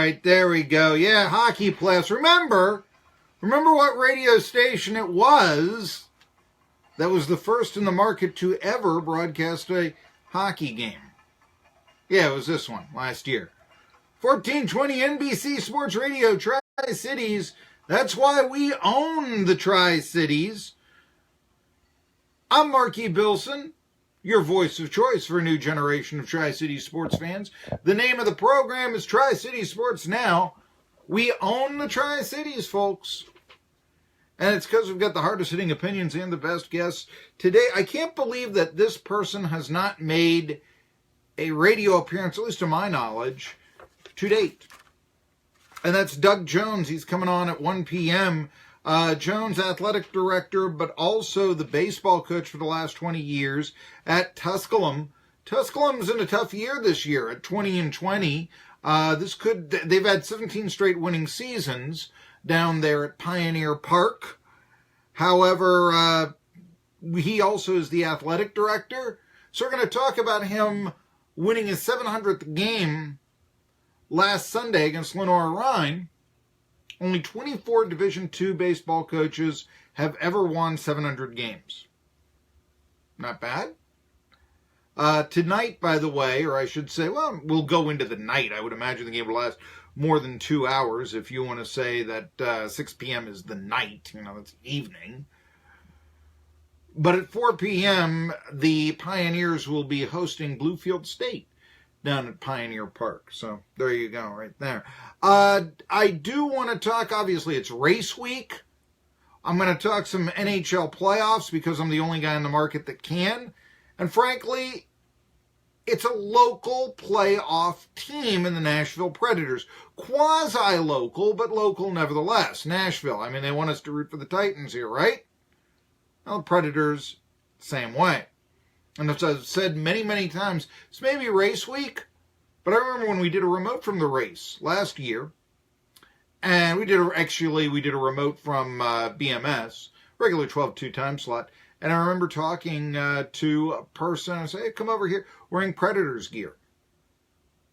right, there we go. Yeah, hockey playoffs. Remember what radio station it was that was the first in the market to ever broadcast a hockey game? Yeah, it was this one last year. 1420 NBC Sports Radio, Tri-Cities. That's why we own the Tri-Cities. I'm Marky Billson, your voice of choice for a new generation of Tri-Cities sports fans. The name of the program is Tri-Cities Sports Now. We own the Tri-Cities, folks. And it's because we've got the hardest-hitting opinions and the best guests. Today, I can't believe that this person has not made a radio appearance, at least to my knowledge, to date. And that's Doug Jones. He's coming on at 1 p.m., Jones, athletic director, but also the baseball coach for the last 20 years at Tusculum. Tusculum's in a tough year this year at 20-20. They've had 17 straight winning seasons down there at Pioneer Park. However, he also is the athletic director. So we're going to talk about him winning his 700th game last Sunday against Lenoir-Rhyne. Only 24 Division II baseball coaches have ever won 700 games. Not bad. Tonight, by the way, or I should say, well, we'll go into the night. I would imagine the game will last more than 2 hours if you want to say that 6 p.m. is the night. It's evening. But at 4 p.m., the Pioneers will be hosting Bluefield State down at Pioneer Park. So there you go, right there. I do want to talk, obviously, it's race week. I'm going to talk some NHL playoffs because I'm the only guy in the market that can. And frankly, it's a local playoff team in the Nashville Predators. Quasi-local, but local nevertheless. Nashville. They want us to root for the Titans here, right? Well, the Predators, same way. And as I've said many, many times, it's maybe race week, but I remember when we did a remote from the race last year, and we did a remote from BMS, regular 12-2 time slot, and I remember talking to a person, and I said, hey, come over here, wearing Predators gear.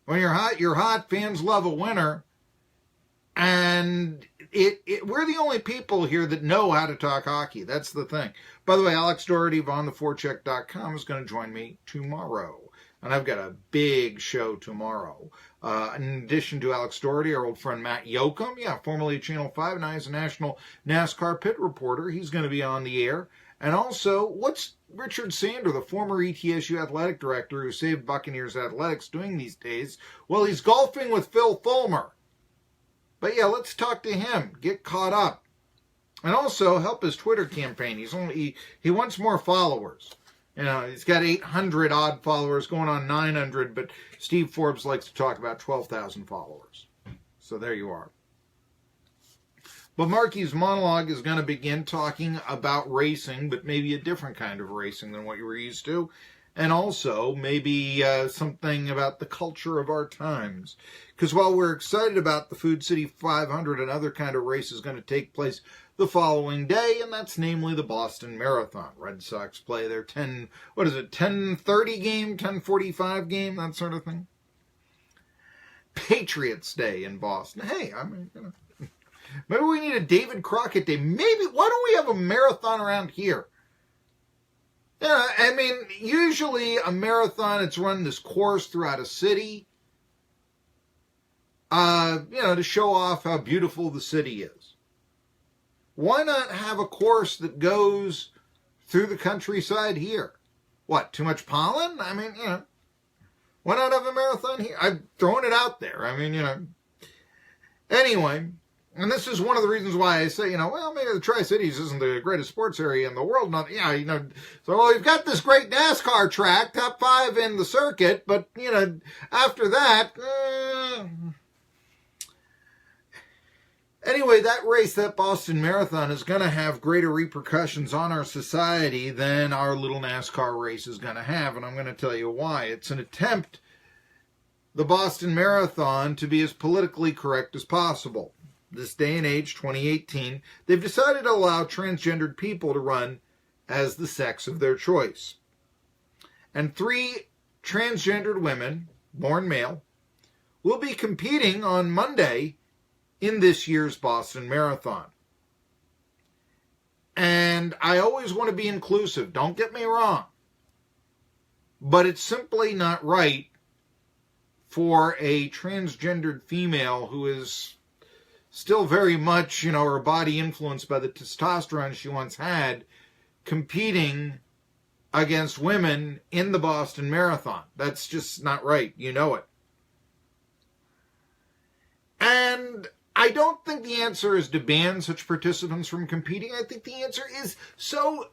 When you're hot, fans love a winner, and we're the only people here that know how to talk hockey. That's the thing. By the way, Alex Doherty of OnTheForecheck.com is going to join me tomorrow. And I've got a big show tomorrow. In addition to Alex Doherty, our old friend Matt Yoakum, formerly at Channel 5, now he's a national NASCAR pit reporter. He's going to be on the air. And also, what's Richard Sander, the former ETSU athletic director who saved Buccaneers athletics, doing these days? Well, he's golfing with Phil Fulmer. But let's talk to him, get caught up, and also help his Twitter campaign. He wants more followers. He's got 800 odd followers, going on 900, but Steve Forbes likes to talk about 12,000 followers. So there you are. But Marky's monologue is going to begin talking about racing, but maybe a different kind of racing than what you were used to. And also, maybe something about the culture of our times. Because while we're excited about the Food City 500, another kind of race is going to take place the following day, and that's namely the Boston Marathon. Red Sox play their 10:30 game, 10:45 game, that sort of thing. Patriots Day in Boston. Hey, maybe we need a David Crockett Day. Maybe, why don't we have a marathon around here? Usually a marathon, it's run this course throughout a city, to show off how beautiful the city is. Why not have a course that goes through the countryside here? What, too much pollen? Why not have a marathon here? I'm throwing it out there. Anyway, and this is one of the reasons why I say, maybe the Tri-Cities isn't the greatest sports area in the world. So we've got this great NASCAR track, top 5 in the circuit, but, after that, Anyway, that race, that Boston Marathon, is going to have greater repercussions on our society than our little NASCAR race is going to have, and I'm going to tell you why. It's an attempt, the Boston Marathon, to be as politically correct as possible. This day and age, 2018, they've decided to allow transgendered people to run as the sex of their choice. And 3 transgendered women, born male, will be competing on Monday in this year's Boston Marathon. And I always want to be inclusive, don't get me wrong. But it's simply not right for a transgendered female who is still very much, her body influenced by the testosterone she once had, competing against women in the Boston Marathon. That's just not right. You know it. And I don't think the answer is to ban such participants from competing. I think the answer is so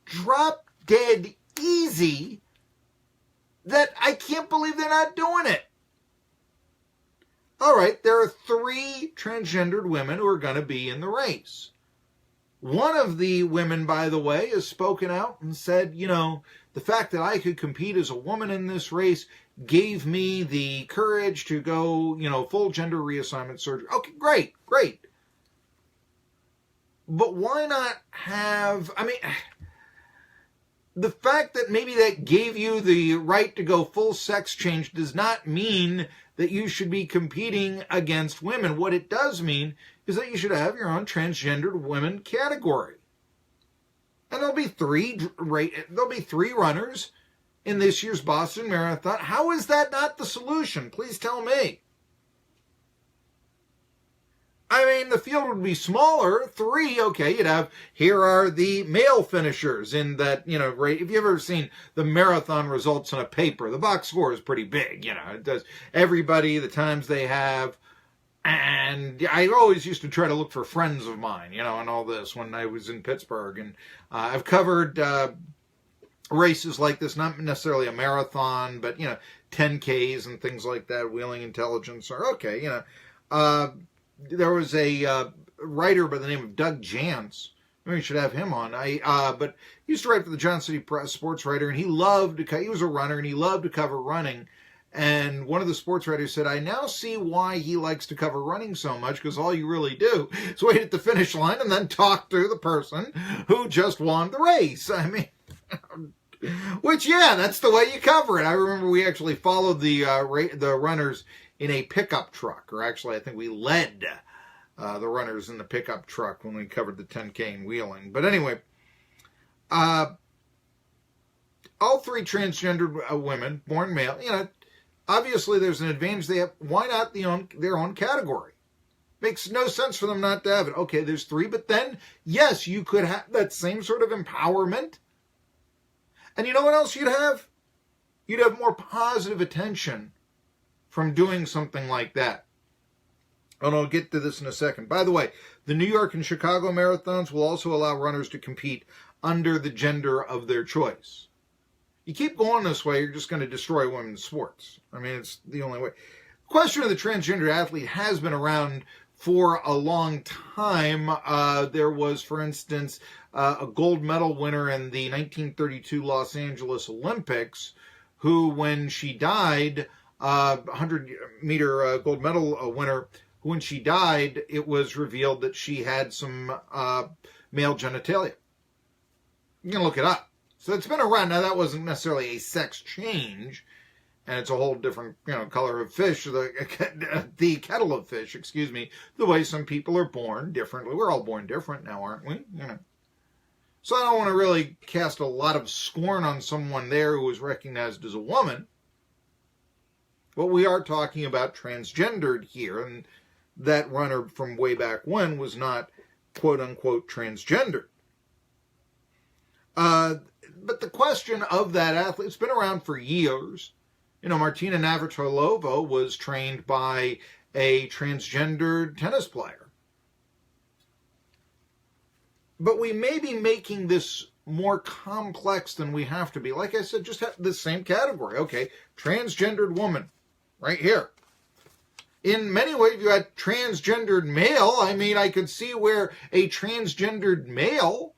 drop dead easy that I can't believe they're not doing it. All right, there are 3 transgendered women who are going to be in the race. One of the women, by the way, has spoken out and said, the fact that I could compete as a woman in this race gave me the courage to go, full gender reassignment surgery. Okay, great. But why not have, the fact that maybe that gave you the right to go full sex change does not mean that you should be competing against women. What it does mean is that you should have your own transgendered women category. And there'll be 3 runners in this year's Boston Marathon. How is that not the solution? Please tell me. The field would be smaller. 3, okay, you'd have, here are the male finishers in that, rate. If you've ever seen the marathon results in a paper, the box score is pretty big, it does everybody, the times they have. And I always used to try to look for friends of mine, and all this when I was in Pittsburgh. And I've covered races like this, not necessarily a marathon, but, 10Ks and things like that, Wheeling Intelligence, or okay, there was a writer by the name of Doug Jantz. Maybe we should have him on. But he used to write for the Johnson City Press, sports writer, and he was a runner, and he loved to cover running. And one of the sports writers said, I now see why he likes to cover running so much, because all you really do is wait at the finish line and then talk to the person who just won the race. Which, that's the way you cover it. I remember we actually followed the runners in a pickup truck, or actually I think we led the runners in the pickup truck when we covered the 10K in Wheeling. But anyway, all 3 transgendered women, born male, obviously there's an advantage they have. Why not their own category? Makes no sense for them not to have it. Okay, there's 3, but then, yes, you could have that same sort of empowerment. And you know what else you'd have? You'd have more positive attention from doing something like that. And I'll get to this in a second. By the way, the New York and Chicago marathons will also allow runners to compete under the gender of their choice. You keep going this way, you're just going to destroy women's sports. It's the only way. The question of the transgender athlete has been around for a long time. There was, for instance, a gold medal winner in the 1932 Los Angeles Olympics who, when she died, 100-meter gold medal winner, when she died, it was revealed that she had some male genitalia. You can look it up. So it's been around. Now, that wasn't necessarily a sex change, and it's a whole different, color of fish, the kettle of fish, the way some people are born differently. We're all born different now, aren't we? So I don't want to really cast a lot of scorn on someone there who was recognized as a woman. But we are talking about transgendered here, and that runner from way back when was not, quote-unquote, transgendered. But the question of that athlete, it's been around for years. Martina Navratilova was trained by a transgendered tennis player. But we may be making this more complex than we have to be. Like I said, just have the same category. Okay, transgendered woman, right here. In many ways, you had transgendered male. I could see where a transgendered male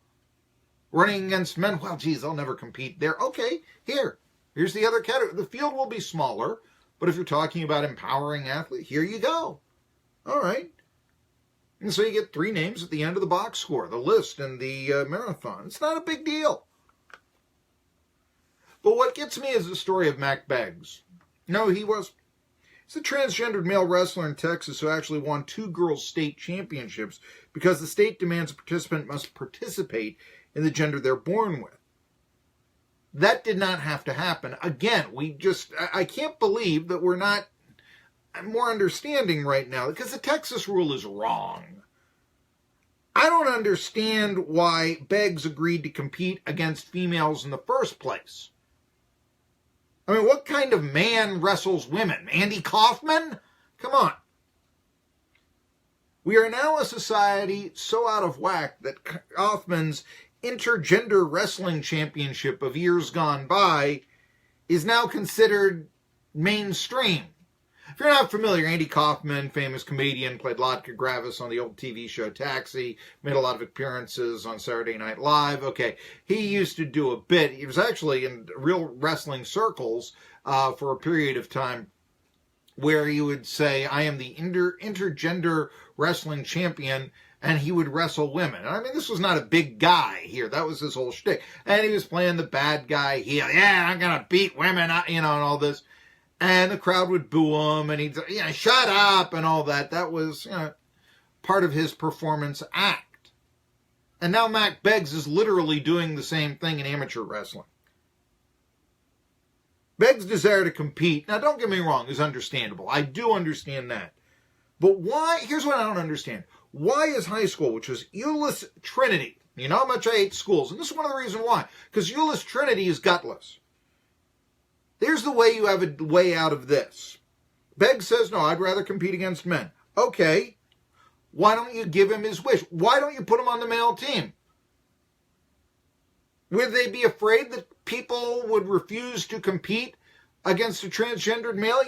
running against men, well, geez, they'll never compete there. Okay, here's the other category. The field will be smaller, but if you're talking about empowering athletes, here you go. All right. And so you get 3 names at the end of the box score, the list, and the marathon. It's not a big deal. But what gets me is the story of Mac Beggs. No, he was He's a transgendered male wrestler in Texas who actually won 2 girls' state championships because the state demands a participant must participate in the gender they're born with. That did not have to happen. Again, I can't believe that we're not more understanding right now, because the Texas rule is wrong. I don't understand why Beggs agreed to compete against females in the first place. I mean, what kind of man wrestles women? Andy Kaufman? Come on. We are now a society so out of whack that Kaufman's intergender wrestling championship of years gone by is now considered mainstream. If you're not familiar, Andy Kaufman, famous comedian, played Lotka Gravis on the old TV show Taxi, made a lot of appearances on Saturday Night Live. Okay, he used to do a bit. He was actually in real wrestling circles for a period of time where he would say, I am the intergender wrestling champion, and he would wrestle women. I mean, this was not a big guy here. That was his whole shtick. And he was playing the bad guy heel. Yeah, I'm going to beat women, and all this. And the crowd would boo him, and he'd say, shut up, and all that. That was part of his performance act. And now Mac Beggs is literally doing the same thing in amateur wrestling. Beggs' desire to compete, now don't get me wrong, is understandable. I do understand that. But why? Here's what I don't understand. Why is high school, which was Euless Trinity, you know how much I hate schools, and this is one of the reasons why, because Euless Trinity is gutless. There's the way you have a way out of this. Beggs says, no, I'd rather compete against men. Okay, why don't you give him his wish? Why don't you put him on the male team? Would they be afraid that people would refuse to compete against a transgendered male?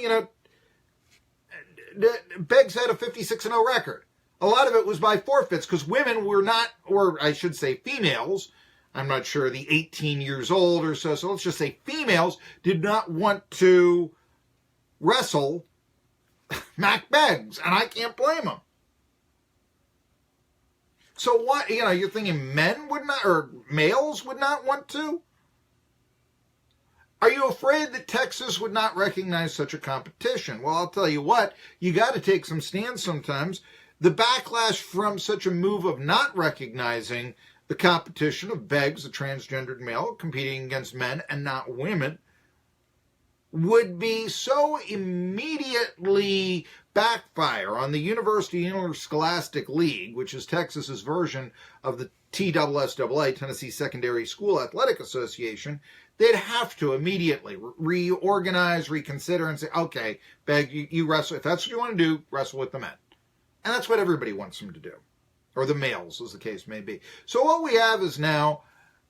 Beggs had a 56-0 record. A lot of it was by forfeits because women were not, or I should say females, I'm not sure, the 18 years old or so let's just say females did not want to wrestle Mac Beggs, and I can't blame them. So what, you're thinking men would not, or males would not want to? Are you afraid that Texas would not recognize such a competition? Well, I'll tell you what, you got to take some stands sometimes. The backlash from such a move of not recognizing the competition of Beggs, a transgendered male, competing against men and not women, would be so immediately backfire on the University Interscholastic League, which is Texas's version of the TSSAA, Tennessee Secondary School Athletic Association. They'd have to immediately reorganize, reconsider, and say, okay, Beggs, you wrestle. If that's what you want to do, wrestle with the men. And that's what everybody wants them to do. Or the males, as the case may be. So what we have is now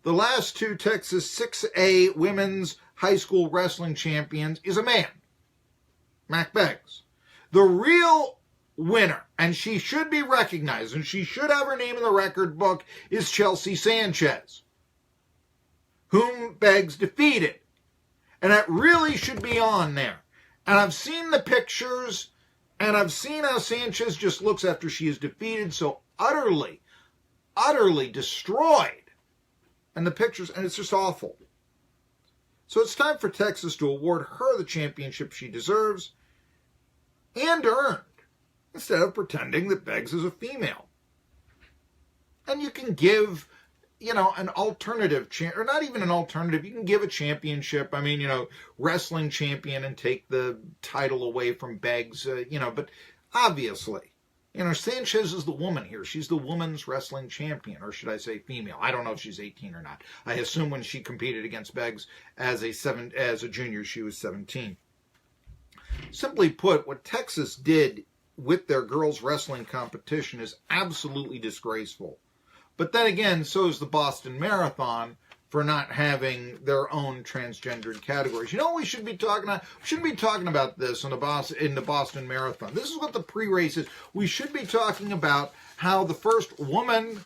the last 2 Texas 6A women's high school wrestling champions is a man, Mac Beggs. The real winner, and she should be recognized, and she should have her name in the record book, is Chelsea Sanchez, whom Beggs defeated. And that really should be on there. And I've seen the pictures, and I've seen how Sanchez just looks after she is defeated so utterly destroyed. And the pictures, and it's just awful. So it's time for Texas to award her the championship she deserves and earned, instead of pretending that Beggs is a female. And you can give, an alternative, or not even an alternative, you can give a championship, wrestling champion, and take the title away from Beggs, but obviously, Sanchez is the woman here. She's the women's wrestling champion, or should I say female. I don't know if she's 18 or not. I assume when she competed against Beggs as a junior, she was 17. Simply put, what Texas did with their girls' wrestling competition is absolutely disgraceful. But then again, so is the Boston Marathon for not having their own transgendered categories. You know what we should be talking about? We shouldn't be talking about this in the Boston Marathon. This is what the pre-race is. We should be talking about how the first woman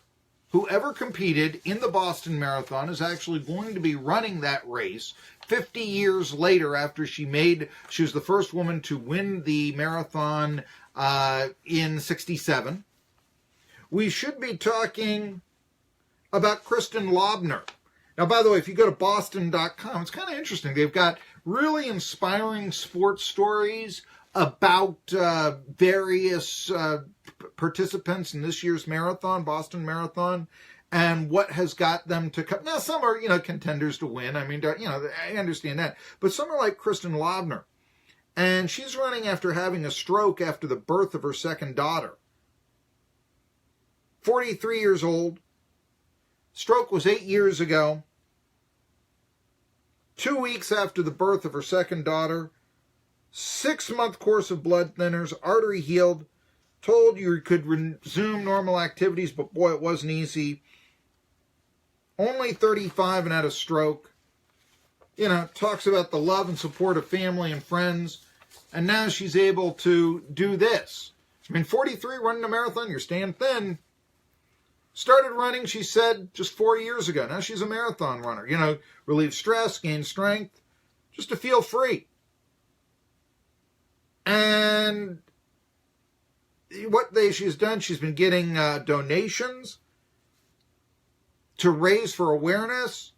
who ever competed in the Boston Marathon is actually going to be running that race 50 years later after she was the first woman to win the marathon in 1967. We should be talking about Kristen Laubner. Now, by the way, if you go to boston.com, it's kind of interesting. They've got really inspiring sports stories about various participants in this year's marathon, Boston Marathon, and what has got them to come. Now, some are, contenders to win. I mean, I understand that. But some are like Kristen Lobner. And she's running after having a stroke after the birth of her second daughter. 43 years old. Stroke was 8 years ago. 2 weeks after the birth of her second daughter. 6-month course of blood thinners, artery healed. Told you could resume normal activities, but boy, it wasn't easy. Only 35 and had a stroke. Talks about the love and support of family and friends. And now she's able to do this. 43, running a marathon, you're staying thin. Started running, she said, just 4 years ago. Now she's a marathon runner. Relieve stress, gain strength, just to feel free. And what she's done, she's been getting donations to raise for awareness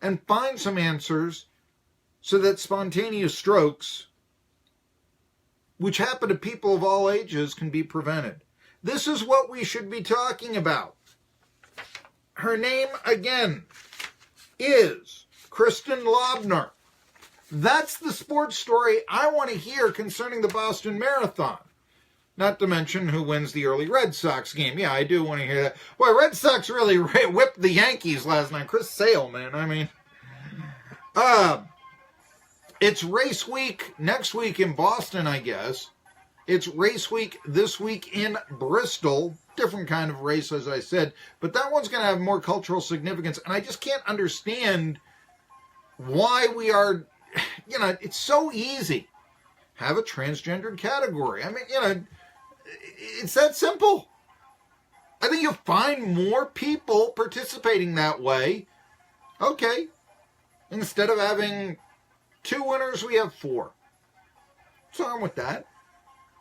and find some answers so that spontaneous strokes, which happen to people of all ages, can be prevented. This is what we should be talking about. Her name, again, is Kristen Lobner. That's the sports story I want to hear concerning the Boston Marathon. Not to mention who wins the early Red Sox game. Yeah, I do want to hear that. Boy, Red Sox really whipped the Yankees last night. Chris Sale, man. It's race week next week in Boston, I guess. It's race week this week in Bristol. Different kind of race, as I said. But that one's going to have more cultural significance. And I just can't understand why we are, it's so easy. Have a transgendered category. It's that simple. I think you'll find more people participating that way. Okay. Instead of having 2 winners, we have 4. What's wrong with that?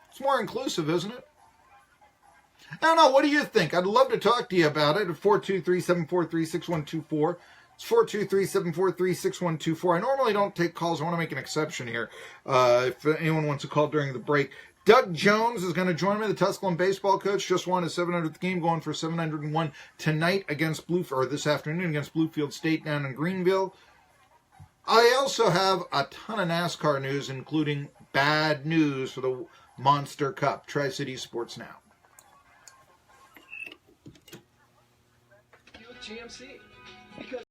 It's more inclusive, isn't it? I don't know. What do you think? I'd love to talk to you about it at 423-743-6124. It's 423-743-6124. I normally don't take calls. I want to make an exception here. If anyone wants to call during the break. Doug Jones is going to join me, the Tusculum baseball coach. Just won his 700th game, going for 701 tonight against this afternoon against Bluefield State down in Greenville. I also have a ton of NASCAR news, including bad news for the Monster Cup. Tri-City Sports Now. GMC. Because